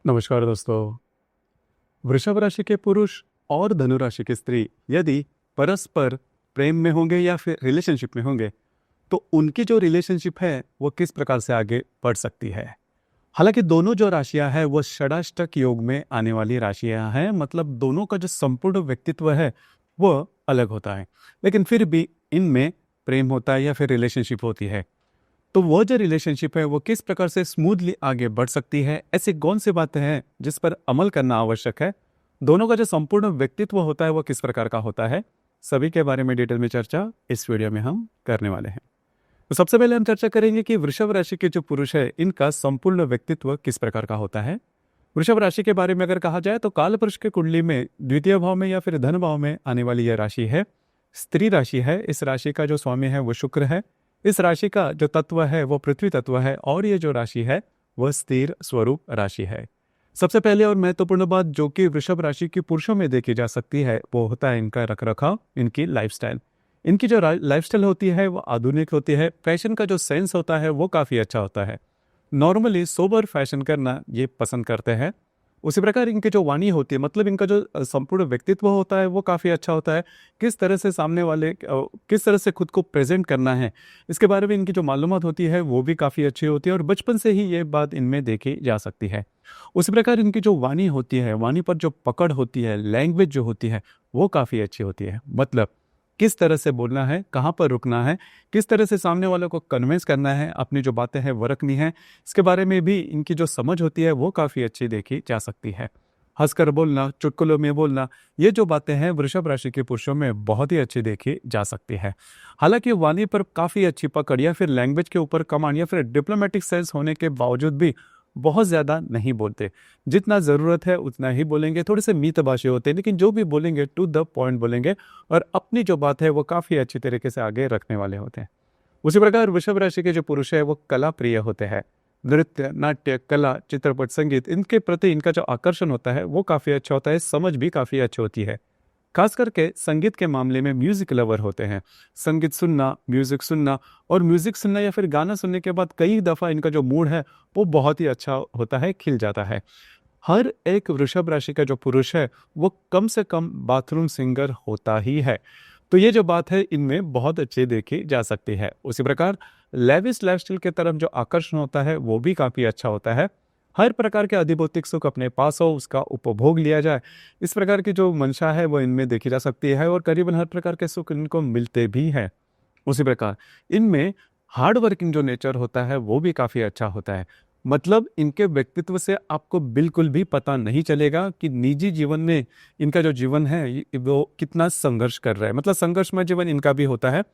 नमस्कार दोस्तों। वृषभ राशि के पुरुष और धनु राशि की स्त्री यदि परस्पर प्रेम में होंगे या फिर रिलेशनशिप में होंगे तो उनकी जो रिलेशनशिप है वो किस प्रकार से आगे बढ़ सकती है। हालांकि दोनों जो राशियां हैं वो षडाष्टक योग में आने वाली राशियां हैं, मतलब दोनों का जो संपूर्ण व्यक्तित्व है वो अलग होता है, लेकिन फिर भी इनमें प्रेम होता है या फिर रिलेशनशिप होती है। तो वो जो रिलेशनशिप है वो किस प्रकार से स्मूथली आगे बढ़ सकती है, ऐसी कौन सी बातें हैं जिस पर अमल करना आवश्यक है, दोनों का जो संपूर्ण व्यक्तित्व होता है वो किस प्रकार का होता है, सभी के बारे में डिटेल में चर्चा इस वीडियो में हम करने वाले हैं। तो सबसे पहले हम चर्चा करेंगे कि वृषभ राशि के जो पुरुष है इनका संपूर्ण व्यक्तित्व किस प्रकार का होता है। वृषभ राशि के बारे में अगर कहा जाए तो काल पुरुष के कुंडली में द्वितीय भाव में या फिर धन भाव में आने वाली यह राशि है, स्त्री राशि है। इस राशि का जो स्वामी है वो शुक्र है। इस राशि का जो तत्व है वो पृथ्वी तत्व है और ये जो राशि है वह स्थिर स्वरूप राशि है। सबसे पहले और महत्वपूर्ण बात जो कि वृषभ राशि के पुरुषों में देखी जा सकती है वो होता है इनका रखरखाव, इनकी लाइफस्टाइल। इनकी जो लाइफस्टाइल होती है वो आधुनिक होती है। फैशन का जो सेंस होता है वो काफ़ी अच्छा होता है। नॉर्मली सोबर फैशन करना ये पसंद करते हैं। उसी प्रकार इनकी जो वाणी होती है, मतलब इनका जो संपूर्ण व्यक्तित्व होता है वो काफ़ी अच्छा होता है। किस तरह से सामने वाले किस तरह से खुद को प्रेजेंट करना है इसके बारे में इनकी जो मालूमात होती है वो भी काफ़ी अच्छी होती है और बचपन से ही ये बात इनमें देखी जा सकती है। उसी प्रकार इनकी जो वाणी होती है, वाणी पर जो पकड़ होती है, लैंग्वेज जो होती है वो काफ़ी अच्छी होती है। मतलब किस तरह से बोलना है, कहाँ पर रुकना है, किस तरह से सामने वालों को कन्विंस करना है, अपनी जो बातें हैं वो रखनी है, इसके बारे में भी इनकी जो समझ होती है वो काफ़ी अच्छी देखी जा सकती है। हंसकर बोलना, चुटकुलों में बोलना, ये जो बातें हैं वृषभ राशि के पुरुषों में बहुत ही अच्छी देखी जा सकती है। हालांकि वाणी पर काफ़ी अच्छी पकड़ या फिर लैंग्वेज के ऊपर कमांड या फिर डिप्लोमेटिक सेंस होने के बावजूद भी बहुत ज़्यादा नहीं बोलते। जितना ज़रूरत है उतना ही बोलेंगे। थोड़े से मितभाषी होते हैं, लेकिन जो भी बोलेंगे टू द पॉइंट बोलेंगे और अपनी जो बात है वो काफ़ी अच्छी तरीके से आगे रखने वाले होते हैं। उसी प्रकार वृषभ राशि के जो पुरुष है वो कला प्रिय होते हैं। नृत्य, नाट्य, कला, चित्रपट, संगीत, इनके प्रति इनका जो आकर्षण होता है वो काफ़ी अच्छा होता है। समझ भी काफ़ी अच्छी होती है। खास करके संगीत के मामले में म्यूजिक लवर होते हैं। संगीत सुनना, म्यूजिक सुनना और म्यूजिक सुनना या फिर गाना सुनने के बाद कई दफ़ा इनका जो मूड है वो बहुत ही अच्छा होता है, खिल जाता है। हर एक वृषभ राशि का जो पुरुष है वो कम से कम बाथरूम सिंगर होता ही है। तो ये जो बात है इनमें बहुत अच्छी देखी जा सकती है। उसी प्रकार लेविश लाइफस्टाइल की तरफ जो आकर्षण होता है वो भी काफ़ी अच्छा होता है। हर प्रकार के अधिभौतिक सुख अपने पास हो, उसका उपभोग लिया जाए, इस प्रकार की जो मंशा है वो इनमें देखी जा सकती है और करीबन हर प्रकार के सुख इनको मिलते भी हैं। उसी प्रकार इनमें हार्ड वर्किंग जो नेचर होता है वो भी काफ़ी अच्छा होता है। मतलब इनके व्यक्तित्व से आपको बिल्कुल भी पता नहीं चलेगा कि निजी जीवन में इनका जो जीवन है वो कितना संघर्ष कर रहा है। मतलब संघर्षमय जीवन इनका भी होता है,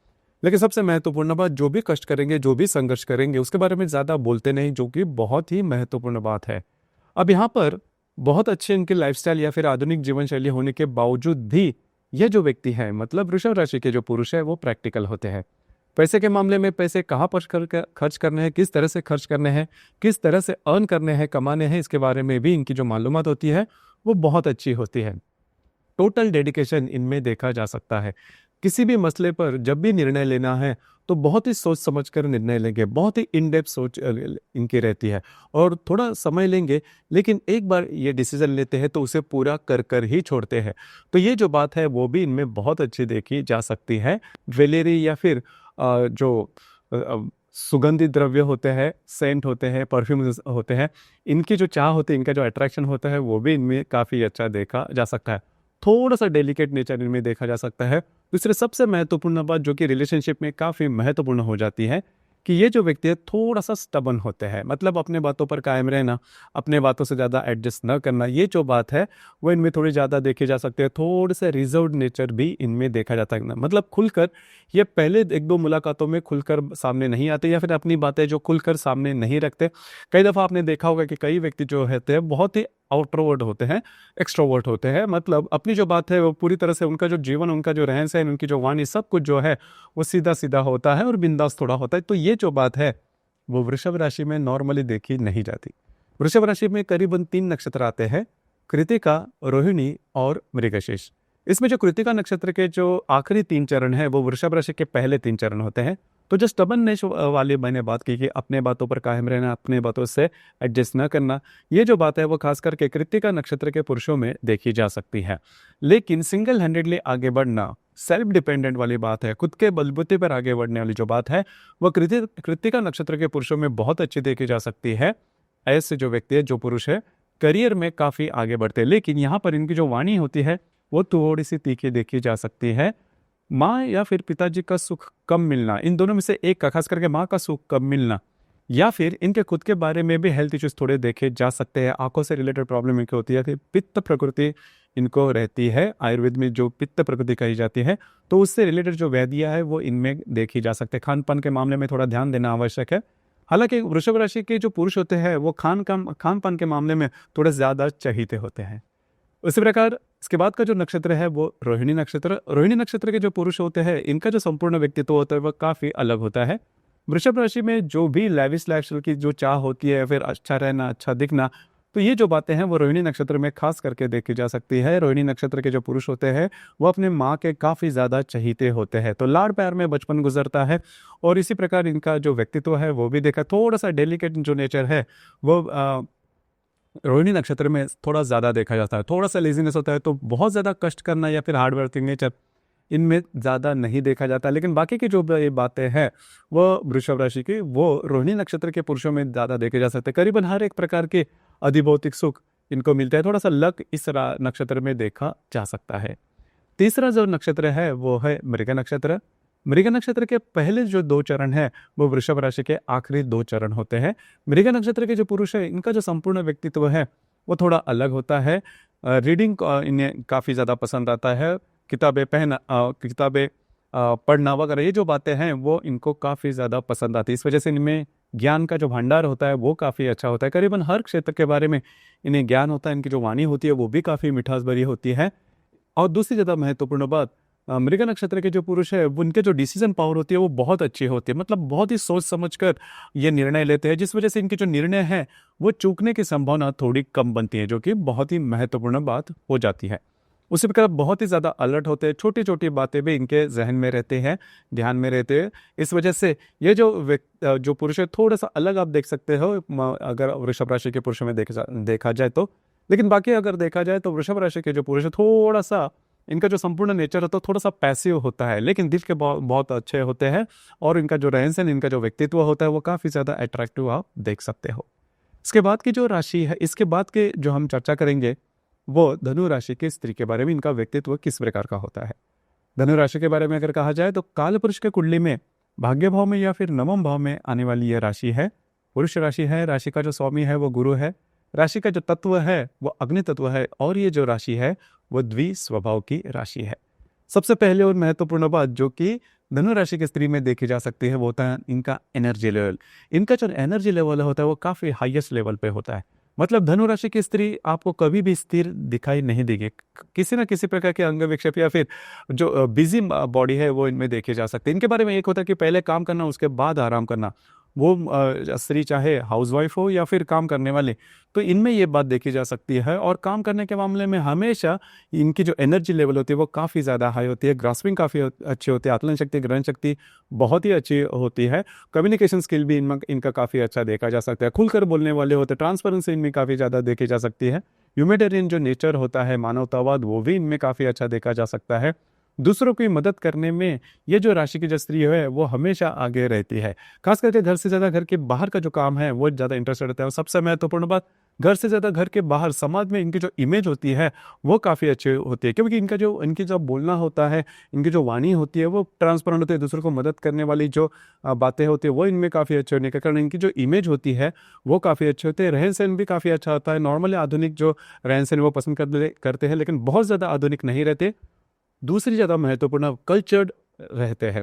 लेकिन सबसे महत्वपूर्ण बात जो भी कष्ट करेंगे, जो भी संघर्ष करेंगे उसके बारे में ज़्यादा बोलते नहीं, जो कि बहुत ही महत्वपूर्ण बात है। अब यहाँ पर बहुत अच्छे इनके लाइफस्टाइल या फिर आधुनिक जीवन शैली होने के बावजूद भी यह जो व्यक्ति है, मतलब वृषभ राशि के जो पुरुष है वो प्रैक्टिकल होते हैं। पैसे के मामले में पैसे कहाँ पर खर्च करने हैं, किस तरह से खर्च करने हैं, किस तरह से अर्न करने हैं, कमाने हैं, इसके बारे में भी इनकी जो मालूमात होती है वो बहुत अच्छी होती है। टोटल डेडिकेशन इनमें देखा जा सकता है। किसी भी मसले पर जब भी निर्णय लेना है तो बहुत ही सोच समझकर निर्णय लेंगे। बहुत ही इन डेप्थ सोच इनकी रहती है और थोड़ा समय लेंगे, लेकिन एक बार ये डिसीजन लेते हैं तो उसे पूरा कर कर ही छोड़ते हैं। तो ये जो बात है वो भी इनमें बहुत अच्छी देखी जा सकती है। ज्वेलरी या फिर जो सुगंधित द्रव्य होते हैं, सेंट होते हैं, परफ्यूम होते हैं, इनकी जो चाह होती है, इनका जो अट्रैक्शन होता है वो भी इनमें काफ़ी अच्छा देखा जा सकता है। थोड़ा सा डेलिकेट नेचर इनमें देखा जा सकता है। दूसरे सबसे महत्वपूर्ण बात जो कि रिलेशनशिप में काफ़ी महत्वपूर्ण हो जाती है कि ये जो व्यक्ति है थोड़ा सा स्टबन होते हैं। मतलब अपने बातों पर कायम रहना, अपने बातों से ज़्यादा एडजस्ट न करना, ये जो बात है वो इनमें थोड़ी ज़्यादा देखी जा सकती है। थोड़े से रिजर्व्ड नेचर भी इनमें देखा जाता है। मतलब खुलकर ये पहले एक दो मुलाकातों में खुलकर सामने नहीं आते या फिर अपनी बातें जो खुलकर सामने नहीं रखते। कई दफ़ा आपने देखा होगा कि कई व्यक्ति जो होते हैं बहुत ही आउटरोवर्ट होते हैं, एक्सट्रोवर्ट होते हैं। मतलब अपनी जो बात है वो पूरी तरह से उनका जो जीवन, उनका जो रहन सहन, उनकी जो वाणी, सब कुछ जो है वो सीधा सीधा होता है और बिंदास थोड़ा होता है। तो ये जो बात है वो वृषभ राशि में नॉर्मली देखी नहीं जाती। वृषभ राशि में करीबन 3 नक्षत्र आते हैं, कृतिका, रोहिणी और मृगशीर्ष। इसमें जो कृतिका नक्षत्र के जो आखिरी 3 चरण है वो वृषभ राशि के पहले 3 चरण होते हैं। तो जो स्टबननेस वाली मैंने बात की कि अपने बातों पर कायम रहना, अपने बातों से एडजस्ट न करना, ये जो बात है वो खास करके कृत्तिका नक्षत्र के पुरुषों में देखी जा सकती है। लेकिन सिंगल हैंडेडली आगे बढ़ना, सेल्फ डिपेंडेंट वाली बात है, खुद के बलबूते पर आगे बढ़ने वाली जो बात है वो कृत्तिका नक्षत्र के पुरुषों में बहुत अच्छी देखी जा सकती है। ऐसे जो व्यक्ति है, जो पुरुष है, करियर में काफ़ी आगे बढ़ते हैं। लेकिन यहाँ पर इनकी जो वाणी होती है वो थोड़ी सी तीखी देखी जा सकती है। माँ या फिर पिताजी का सुख कम मिलना, इन दोनों में से एक का, खास करके माँ का सुख कम मिलना, या फिर इनके खुद के बारे में भी हेल्थ इश्यूज थोड़े देखे जा सकते हैं। आंखों से रिलेटेड प्रॉब्लम इनकी होती है कि पित्त प्रकृति इनको रहती है, आयुर्वेद में जो पित्त प्रकृति कही जाती है, तो उससे रिलेटेड जो व्याधियाँ है वो इनमें देखी जा सकते हैं। खान पान के मामले में थोड़ा ध्यान देना आवश्यक है। हालांकि वृषभ राशि के जो पुरुष होते हैं वो खान पान के मामले में थोड़े ज़्यादा चहीते होते हैं। उसी प्रकार इसके बाद का जो नक्षत्र है वो रोहिणी नक्षत्र। रोहिणी नक्षत्र के जो पुरुष होते हैं इनका जो संपूर्ण व्यक्तित्व होता है वह काफ़ी अलग होता है। वृषभ राशि में जो भी लैविश लाइफस्टाइल की जो चाह होती है, फिर अच्छा रहना, अच्छा दिखना, तो ये जो बातें हैं वो रोहिणी नक्षत्र में खास करके देखी जा सकती है। रोहिणी नक्षत्र के जो पुरुष होते हैं वो अपने माँ के काफ़ी ज़्यादा चहीते होते हैं, तो लाड़ प्यार में बचपन गुजरता है। और इसी प्रकार इनका जो व्यक्तित्व है वो भी देखा, थोड़ा सा डेलिकेट जो नेचर है वो रोहिणी नक्षत्र में थोड़ा ज़्यादा देखा जाता है। थोड़ा सा लेजीनेस होता है, तो बहुत ज़्यादा कष्ट करना या फिर हार्ड वर्किंग नेचर इनमें ज़्यादा नहीं देखा जाता। लेकिन बाकी की जो ये बातें हैं वो वृषभ राशि की, वो रोहिणी नक्षत्र के पुरुषों में ज़्यादा देखे जा सकते हैं। करीबन हर एक प्रकार के अधिभौतिक सुख इनको मिलता है। थोड़ा सा लक इस नक्षत्र में देखा जा सकता है। तीसरा जो नक्षत्र है वो है मृग नक्षत्र। मृग नक्षत्र के पहले जो 2 चरण है वो वृषभ राशि के आखिरी 2 चरण होते हैं। मृग नक्षत्र के जो पुरुष है इनका जो संपूर्ण व्यक्तित्व है वो थोड़ा अलग होता है। रीडिंग इन्हें काफ़ी ज़्यादा पसंद आता है। किताबें पढ़ना वगैरह, ये जो बातें हैं वो इनको काफ़ी ज़्यादा पसंद आती है। इस वजह से इनमें ज्ञान का जो भंडार होता है वो काफ़ी अच्छा होता है। करीबन हर क्षेत्र के बारे में इन्हें ज्ञान होता है। इनकी जो वाणी होती है वो भी काफ़ी मिठास भरी होती है। और दूसरी ज़्यादा महत्वपूर्ण बात, मृग नक्षत्र के जो पुरुष है उनके जो डिसीजन पावर होती है वो बहुत अच्छी होती है। मतलब बहुत ही सोच समझकर ये निर्णय लेते हैं, जिस वजह से इनके जो निर्णय है वो चूकने की संभावना थोड़ी कम बनती है, जो कि बहुत ही महत्वपूर्ण बात हो जाती है। उसी प्रकार बहुत ही ज़्यादा अलर्ट होते हैं, छोटी छोटी बातें भी इनके जहन में रहते हैं, ध्यान में रहते हैं। इस वजह से ये जो पुरुष है थोड़ा सा अलग आप देख सकते हो अगर वृषभ राशि के पुरुषों में देखा जाए तो। लेकिन बाकी अगर देखा जाए तो वृषभ राशि के जो पुरुष है थोड़ा सा इनका जो संपूर्ण नेचर होता है थोड़ा सा पैसिव होता है, लेकिन दिल के बहुत अच्छे होते हैं। और इनका जो रहन सहन, इनका जो व्यक्तित्व होता है वो काफ़ी ज़्यादा अट्रैक्टिव आप देख सकते हो। इसके बाद की जो राशि है, इसके बाद के जो हम चर्चा करेंगे वो धनु राशि की स्त्री के बारे में, इनका व्यक्तित्व किस प्रकार का होता है। धनु राशि के बारे में अगर कहा जाए तो काल पुरुष के कुंडली में भाग्य भाव में या फिर नवम भाव में आने वाली यह राशि है। पुरुष राशि है। राशि का जो स्वामी है वो गुरु है। राशि का जो तत्व है वो अग्नि तत्व है। और ये जो राशि है वो द्वि स्वभाव की राशि है। सबसे पहले और महत्वपूर्ण बात जो कि धनु राशि की स्त्री में देखी जा सकती है वो होता है इनका एनर्जी लेवल। इनका जो एनर्जी लेवल होता है वो काफ़ी हाईएस्ट लेवल पे होता है। मतलब धनु राशि की स्त्री आपको कभी भी स्थिर दिखाई नहीं देगी। किसी ना किसी प्रकार के अंग विक्षेप या फिर जो बिजी बॉडी है वो इनमें देखे जा सकते हैं। इनके बारे में एक होता है कि पहले काम करना, उसके बाद आराम करना। वो स्त्री चाहे हाउसवाइफ हो या फिर काम करने वाले, तो इनमें ये बात देखी जा सकती है। और काम करने के मामले में हमेशा इनकी जो एनर्जी लेवल होती है वो काफ़ी ज़्यादा हाई होती है। ग्रास्पिंग काफ़ी अच्छी होती है। आकलन शक्ति, ग्रहण शक्ति बहुत ही अच्छी होती है। कम्युनिकेशन स्किल भी इनका काफ़ी अच्छा देखा जा सकता है। खुलकर बोलने वाले होते हैं। ट्रांसपेरेंसी इनमें काफ़ी ज़्यादा देखी जा सकती है। ह्यूमैनिटेरियन जो नेचर होता है, मानवतावाद, वो भी इनमें काफ़ी अच्छा देखा जा सकता है। दूसरों की मदद करने में ये जो राशि की जो स्त्री है वो हमेशा आगे रहती है। खास करके घर से ज़्यादा घर के बाहर का जो काम है वो ज़्यादा इंटरेस्टेड रहता है। और सबसे महत्वपूर्ण बात, घर से ज़्यादा घर के बाहर समाज में इनकी जो इमेज होती है वो काफ़ी अच्छी होती है, क्योंकि इनकी जो बोलना होता है, इनकी जो वाणी होती है वो ट्रांसपेरेंट होती है। दूसरों को मदद करने वाली जो बातें होती है वो इनमें काफ़ी अच्छी होने के कारण इनकी जो इमेज होती है वो काफ़ी अच्छी होती है। रहन सहन भी काफ़ी अच्छा होता है। नॉर्मली आधुनिक जो रहन सहन वो पसंद करते हैं, लेकिन बहुत ज़्यादा आधुनिक नहीं रहते। दूसरी ज़्यादा महत्वपूर्ण, कल्चर्ड रहते हैं।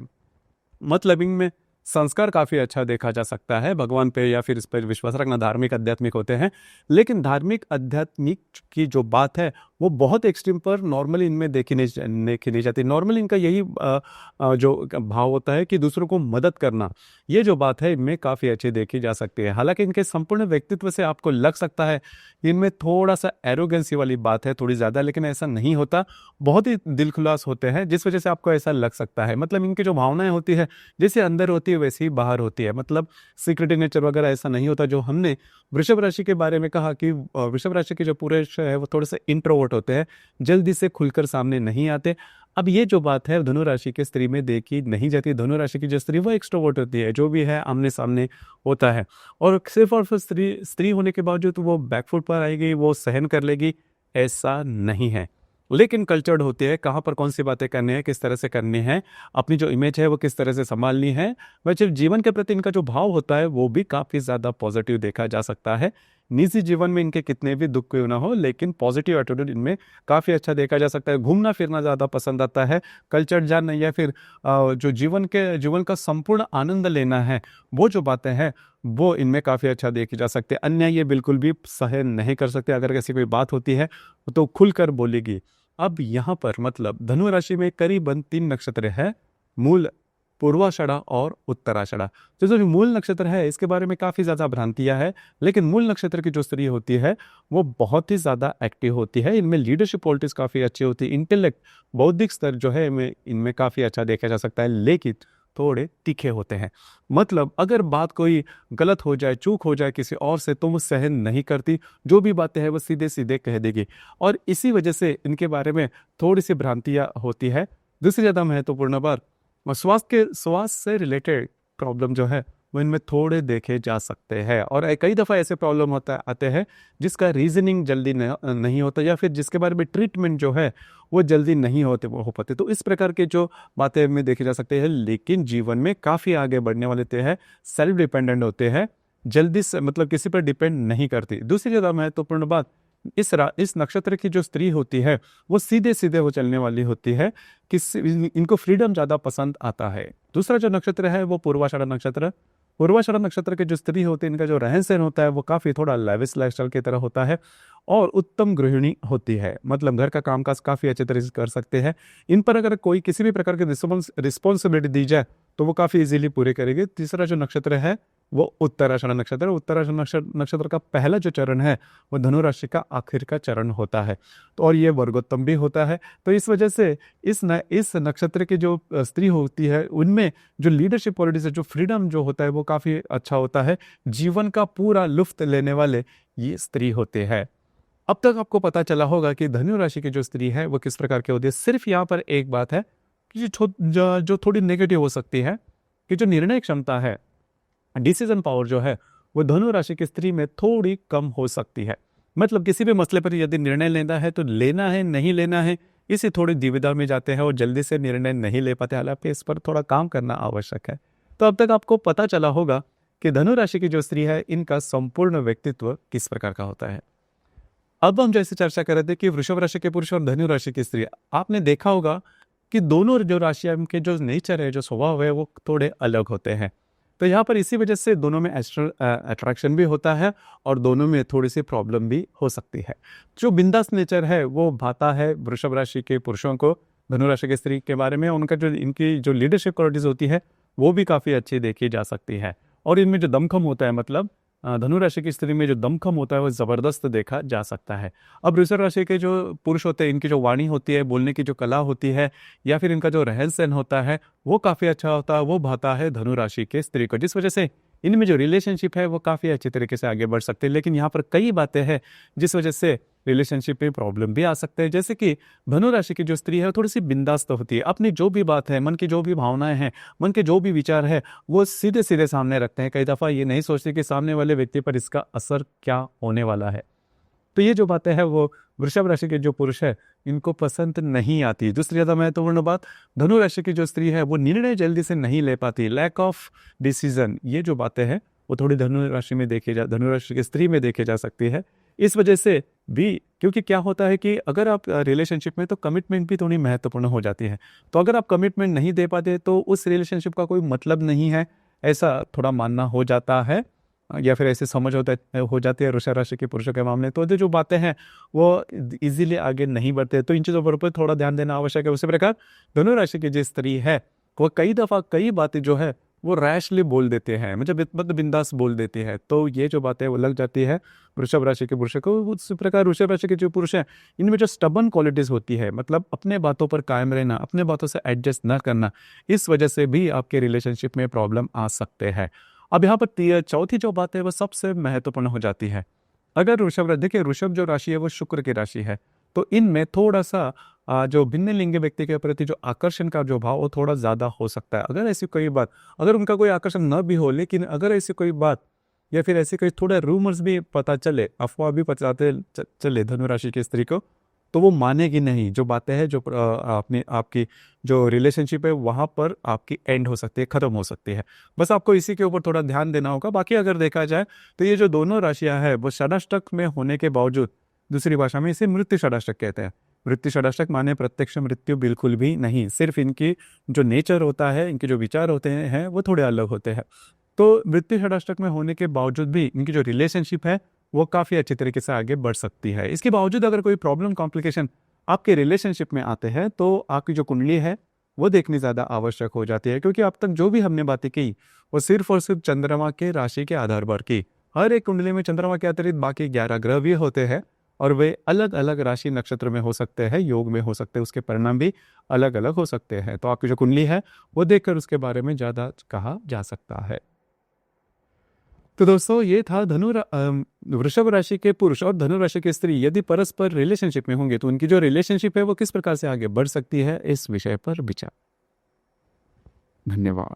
मतलब इनमें संस्कार काफ़ी अच्छा देखा जा सकता है। भगवान पे या फिर इस पर विश्वास रखना, धार्मिक आध्यात्मिक होते हैं। लेकिन धार्मिक आध्यात्मिक की जो बात है वो बहुत एक्सट्रीम पर नॉर्मली इनमें देखी नहीं जाती। नॉर्मली इनका यही जो भाव होता है कि दूसरों को मदद करना, ये जो बात है इनमें काफ़ी अच्छी देखी जा सकती है। हालांकि इनके संपूर्ण व्यक्तित्व से आपको लग सकता है इनमें थोड़ा सा एरोगेंसी वाली बात है थोड़ी ज़्यादा, लेकिन ऐसा नहीं होता। बहुत ही दिलखुलास होते हैं, जिस वजह से आपको ऐसा लग सकता है। मतलब इनकी जो भावनाएं होती है जैसे अंदर होती है वैसे ही बाहर होती है। मतलब सीक्रेटिव नेचर वगैरह ऐसा नहीं होता। जो हमने वृषभ राशि के बारे में कहा कि वृषभ राशि के जो पुरुष है वो थोड़े से इंट्रोवर्ट होते हैं, जल्दी से खुलकर सामने नहीं आते। अब ये जो बात है धनु राशि के स्त्री में देखी नहीं जाती। धनु राशि की जो स्त्री वो एक्सट्रोवर्ट होती है, जो भी है आमने सामने होता है, और सिर्फ और सिर्फ स्त्री स्त्री होने के बावजूद वो बैकफुट पर आएगी, वो सहन कर लेगी, ऐसा नहीं है। लेकिन कल्चर्ड होती है, कहाँ पर कौन सी बातें करनी है, किस तरह से करनी है, अपनी जो इमेज है वो किस तरह से संभालनी है। वैसे जीवन के प्रति इनका जो भाव होता है वो भी काफ़ी ज़्यादा पॉजिटिव देखा जा सकता है। निजी जीवन में इनके कितने भी दुख क्यों ना हो, लेकिन पॉजिटिव एटीट्यूड इनमें काफ़ी अच्छा देखा जा सकता है। घूमना फिरना ज़्यादा पसंद आता है, कल्चर जानना या फिर जो जीवन का संपूर्ण आनंद लेना है, वो जो बातें हैं वो इनमें काफ़ी अच्छा देखी जा सकती है। अन्याय ये बिल्कुल भी सहन नहीं कर सकते। अगर कैसी कोई बात होती है तो खुलकर बोलेगी। अब यहाँ पर मतलब धनु राशि में करीबन 3 नक्षत्र है, मूल, पूर्वाषाढ़ा और उत्तराषाढ़ा। तो जो मूल नक्षत्र है इसके बारे में काफ़ी ज़्यादा भ्रांतियाँ है, लेकिन मूल नक्षत्र की जो स्त्री होती है वो बहुत ही ज़्यादा एक्टिव होती है। इनमें लीडरशिप क्वालिटीज़ काफ़ी अच्छी होती है। इंटेलेक्ट, बौद्धिक स्तर जो है इनमें काफ़ी अच्छा देखा जा सकता है, लेकिन थोड़े तीखे होते हैं। मतलब अगर बात कोई गलत हो जाए, चूक हो जाए किसी और से, तो वो सहन नहीं करती। जो भी बातें हैं वो सीधे सीधे कह देगी, और इसी वजह से इनके बारे में थोड़ी सी भ्रांतियाँ होती है। दूसरी ज़्यादा महत्वपूर्ण बात, स्वास्थ्य से रिलेटेड प्रॉब्लम जो है वो इनमें थोड़े देखे जा सकते हैं, और कई दफ़ा ऐसे प्रॉब्लम आते हैं जिसका रीजनिंग जल्दी नहीं होता, या फिर जिसके बारे में ट्रीटमेंट जो है वो जल्दी नहीं हो पाते। तो इस प्रकार के जो बातें में देखी जा सकती है, लेकिन जीवन में काफ़ी आगे बढ़ने वाले होते हैं, सेल्फ डिपेंडेंट होते हैं, जल्दी से मतलब किसी पर डिपेंड नहीं करती। दूसरी ज़्यादा महत्वपूर्ण बात, इस नक्षत्र की जो स्त्री होती है वो सीधे सीधे वो चलने वाली होती है, इनको फ्रीडम ज़्यादा पसंद आता है। दूसरा जो नक्षत्र है वो पूर्वाषाढ़ा नक्षत्र। पूर्वाषाढ़ा नक्षत्र के जो स्त्री होती है इनका जो रहन सहन होता है वो काफ़ी थोड़ा लेविश लाइफस्टाइल की तरह होता है, और उत्तम गृहिणी होती है। मतलब घर का कामकाज काफ़ी अच्छे तरीके से कर सकते हैं। इन पर अगर कोई किसी भी प्रकार की रिस्पॉन्सिबिलिटी दी जाए तो वो काफ़ी इजीली पूरे करेगी। तीसरा जो नक्षत्र है वो उत्तराषाढ़ा नक्षत्र है। उत्तराषाढ़ा नक्षत्र का पहला जो चरण है वो धनु राशि का आखिर का चरण होता है, तो और ये वर्गोत्तम भी होता है। तो इस वजह से इस नक्षत्र की जो स्त्री होती है उनमें जो लीडरशिप क्वालिटीज है, जो फ्रीडम जो होता है वो काफ़ी अच्छा होता है। जीवन का पूरा लुफ्त लेने वाले ये स्त्री होते हैं। अब तक आपको पता चला होगा कि धनु राशि की जो स्त्री है वो किस प्रकार की होती है। सिर्फ यहाँ पर एक बात है कि जो थोड़ी नेगेटिव हो सकती है, कि जो निर्णय क्षमता है, डिसीजन पावर जो है वो धनु राशि की स्त्री में थोड़ी कम हो सकती है। मतलब किसी भी मसले पर यदि निर्णय लेना है तो लेना है नहीं लेना है, इसी थोड़ी दुविधा में जाते हैं और जल्दी से निर्णय नहीं ले पाते। हालांकि इस पर थोड़ा काम करना आवश्यक है। तो अब तक आपको पता चला होगा कि धनु राशि की जो स्त्री है इनका संपूर्ण व्यक्तित्व किस प्रकार का होता है। अब हम जैसे चर्चा कर रहे थे कि वृषभ राशि के पुरुष और धनु राशि की स्त्री, आपने देखा होगा कि दोनों जो राशियां के जो नेचर है, जो स्वभाव है, वो थोड़े अलग होते हैं। तो यहाँ पर इसी वजह से दोनों में अट्रैक्शन भी होता है और दोनों में थोड़ी सी प्रॉब्लम भी हो सकती है। जो बिंदास नेचर है वो भाता है वृषभ राशि के पुरुषों को धनु राशि के स्त्री के बारे में। उनका जो इनकी जो लीडरशिप क्वालिटीज होती है वो भी काफ़ी अच्छी देखी जा सकती है, और इनमें जो दमखम होता है, मतलब धनु राशि की स्त्री में जो दमखम होता है वो ज़बरदस्त देखा जा सकता है। अब वृषभ राशि के जो पुरुष होते हैं इनकी जो वाणी होती है, बोलने की जो कला होती है, या फिर इनका जो रहन सहन होता है वो काफ़ी अच्छा होता है, वो भाता है धनु राशि के स्त्री को, जिस वजह से इनमें जो रिलेशनशिप है वो काफ़ी अच्छी तरीके से आगे बढ़ सकते हैं। लेकिन यहाँ पर कई बातें हैं जिस वजह से रिलेशनशिप में प्रॉब्लम भी आ सकते हैं। जैसे कि धनु राशि की जो स्त्री है वो थोड़ी सी बिंदास होती है, अपनी जो भी बात है, मन की जो भी भावनाएं हैं, मन के जो भी विचार है वो सीधे सीधे सामने रखते हैं। कई दफ़ा ये नहीं सोचते कि सामने वाले व्यक्ति पर इसका असर क्या होने वाला है। तो ये जो बातें हैं वो वृषभ राशि के जो पुरुष है इनको पसंद नहीं आती। दूसरी ज़्यादा महत्वपूर्ण बात, धनु राशि की जो स्त्री है वो निर्णय जल्दी से नहीं ले पाती, लैक ऑफ डिसीजन, ये जो बातें हैं वो थोड़ी धनु राशि की स्त्री में देखे जा सकती है। इस वजह से भी, क्योंकि क्या होता है कि अगर आप रिलेशनशिप में, तो कमिटमेंट भी थोड़ी महत्वपूर्ण हो जाती है। तो अगर आप कमिटमेंट नहीं दे पाते तो उस रिलेशनशिप का कोई मतलब नहीं है, ऐसा थोड़ा मानना हो जाता है। या फिर ऐसे समझ हो जाती है वृषभ राशि के पुरुषों के मामले, तो जो बातें हैं वो इजीली आगे नहीं बढ़ते। तो इन चीज़ों पर थोड़ा ध्यान देना आवश्यक है। उसी प्रकार धनु राशि की जो स्त्री है वो कई दफ़ा कई बातें जो है वो रैशली बोल देते हैं, मतलब बिंदास बोल देती है। तो ये जो बात है वो लग जाती है वृषभ राशि के पुरुषों को। उसी प्रकार वृषभ राशि के जो पुरुष हैं इनमें जो स्टबन क्वालिटीज होती है, मतलब अपने बातों पर कायम रहना, अपने बातों से एडजस्ट न करना, इस वजह से भी आपके रिलेशनशिप में प्रॉब्लम आ सकते हैं। अब यहाँ पर चौथी जो बात है वो सबसे महत्वपूर्ण हो जाती है। अगर देखिए वृषभ जो राशि है वो शुक्र की राशि है, तो इनमें थोड़ा सा जो भिन्न लिंगी व्यक्ति के प्रति जो आकर्षण का जो भाव वो थोड़ा ज़्यादा हो सकता है। अगर ऐसी कोई बात, अगर उनका कोई आकर्षण न भी हो, लेकिन अगर ऐसी कोई बात या फिर ऐसे कोई थोड़े रूमर्स भी पता चले, अफवाह भी पचाते चले धनु राशि की स्त्री को, तो वो मानेगी नहीं। जो बातें हैं, जो आपने आपकी जो रिलेशनशिप है वहाँ पर आपकी एंड हो सकती है, ख़त्म हो सकती है। बस आपको इसी के ऊपर थोड़ा ध्यान देना होगा। बाकी अगर देखा जाए तो ये जो दोनों राशियाँ हैं वो षडाष्टक में होने के बावजूद, दूसरी भाषा में इसे मृत्यु षडाष्टक कहते हैं। मृत्यु षडाष्टक माने प्रत्यक्ष मृत्यु बिल्कुल भी नहीं, सिर्फ इनकी जो नेचर होता है, इनके जो विचार होते हैं वो थोड़े अलग होते हैं। तो मृत्यु षडाष्टक में होने के बावजूद भी इनकी जो रिलेशनशिप है वो काफ़ी अच्छी तरीके से आगे बढ़ सकती है। इसके बावजूद अगर कोई प्रॉब्लम कॉम्प्लिकेशन आपके रिलेशनशिप में आते हैं तो आपकी जो कुंडली है वो देखनी ज़्यादा आवश्यक हो जाती है, क्योंकि अब तक जो भी हमने बातें की वो सिर्फ और सिर्फ चंद्रमा के राशि के आधार पर की। हर एक कुंडली में चंद्रमा के अतिरिक्त बाकी 11 ग्रह भी होते हैं और वे अलग अलग राशि नक्षत्र में हो सकते हैं, योग में हो सकते हैं, उसके परिणाम भी अलग अलग हो सकते हैं। तो आपकी जो कुंडली है वो देखकर उसके बारे में ज़्यादा कहा जा सकता है। तो दोस्तों ये था वृषभ राशि के पुरुष और धनु राशि की स्त्री यदि परस्पर रिलेशनशिप में होंगे तो उनकी जो रिलेशनशिप है वो किस प्रकार से आगे बढ़ सकती है, इस विषय पर विचार। धन्यवाद।